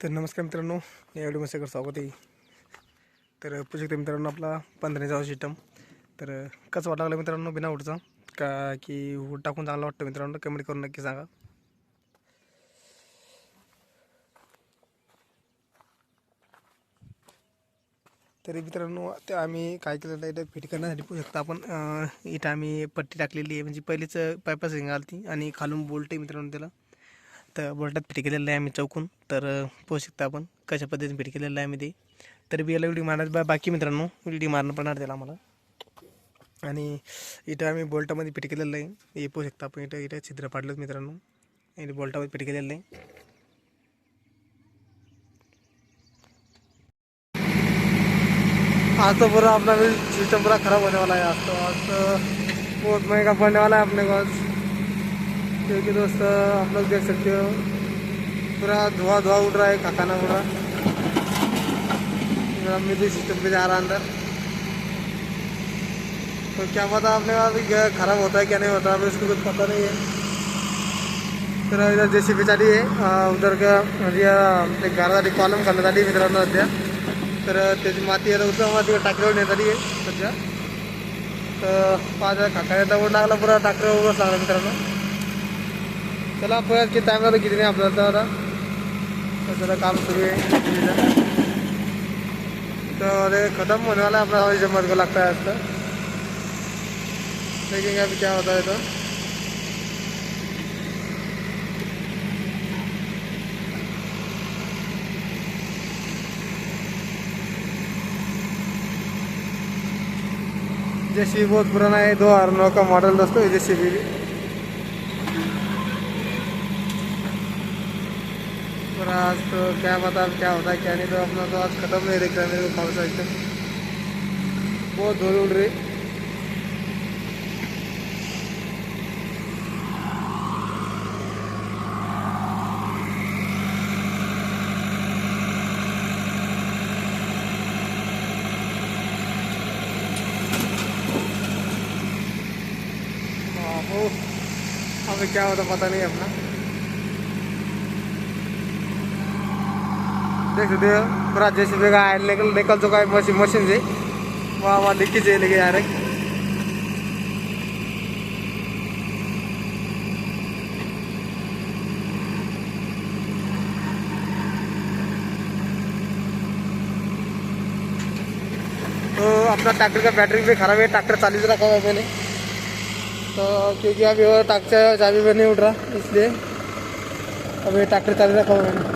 तर नमस्कार मित्रांनो, या व्हिडिओमध्ये सगळं स्वागत आहे. तर पुढे मित्रांनो आपला 15वा सिस्टम. तर कसं वाटलं मित्रांनो बिना उडचा का की उड टाकून चांगलं वाटतं मित्रांनो, कमेंट करून नक्की सांगा. तरी मित्रांनो ते आम्ही काय केलेलं आहे, फिट करण्यासाठी पाहू शकता आपण. इथं आम्ही पट्टी टाकलेली आहे, म्हणजे पहिलीच पायपा सिंग आली आणि खालून बोल्ट आहे मित्रांनो त्याला. तर बोल्टात फिट केलेलं आहे आम्ही चौकून. तर पाहू शकता आपण कशा पद्धतीने फिट केलेलं आहे आम्ही ते. तर बी याला व्हिडिओ मारण्यात बाकी मित्रांनो, व्हिडिओ मारणं पडणार त्याला आम्हाला. आणि इथं आम्ही बोल्टामध्ये फिट केलेलं आहे. हे पाहू शकता आपण, इथं इथं छिद्र पाडलं मित्रांनो, इथे बोल्टामध्ये फिट केलेलं आहे. आज तो पूरा अपना भी सिस्टम पूरा खराब होने वाला है. आज तो बहुत महंगा पड़ने वाला है अपने को आज, क्योंकि दोस्त आप लोग देख सकते हो पूरा धुआं धुआं उड़ रहा है, खाना उड़ रहा. मेरा भी सिस्टम पे जा रहा अंदर. तो क्या पता अपने का भी खराब होता है क्या नहीं होता, अभी उसको कुछ पता नहीं है. तर इधर JCB चाली आहे उधर का म्हणजे घरासाठी कॉलम घालण्यासाठी मित्रांनो सध्या. तर त्याची माती आता उत्तम माती टाकल्यावर नेत आली आहे सध्या. तर माझ्या खाकायचा ओढ लागला, पुरा टाकल्यावर उभंच लागला मित्रांनो. चला परत किती टाईम लागला किती नाही आपल्याला आता. तर त्याला काम सुरू आहे. तर ये खत्म होने वाला है अपना हवाई जमात को लगता है इसका. देखेंगे अभी क्या होता है. तो JCB बहुत पुराना है, 2009 का मॉडल दोस्तों ये JCB भी. और आज तो क्या पता क्या होता है क्या नहीं. तो अपना तो आज खत्म नहीं दिख रहा है मेरे को कौन सा एकदम. बहुत धूल उड़ रही. अभी क्या होता पता नहीं अपना. देख सकते हो पूरा JCB का आयल निकल चुका है मशीन से. वहाँ लिखी चाहिए लेके जा रहे. तो अपना ट्रैक्टर का बैटरी भी खराब है, ट्रैक्टर चालीस रखा हुआ है मैंने. तो क्योंकि अभी वो ट्रैक्टर चाबी पर नहीं उठ रहा, इसलिए अभी ट्रैक्टर चालू रखा हुआ है.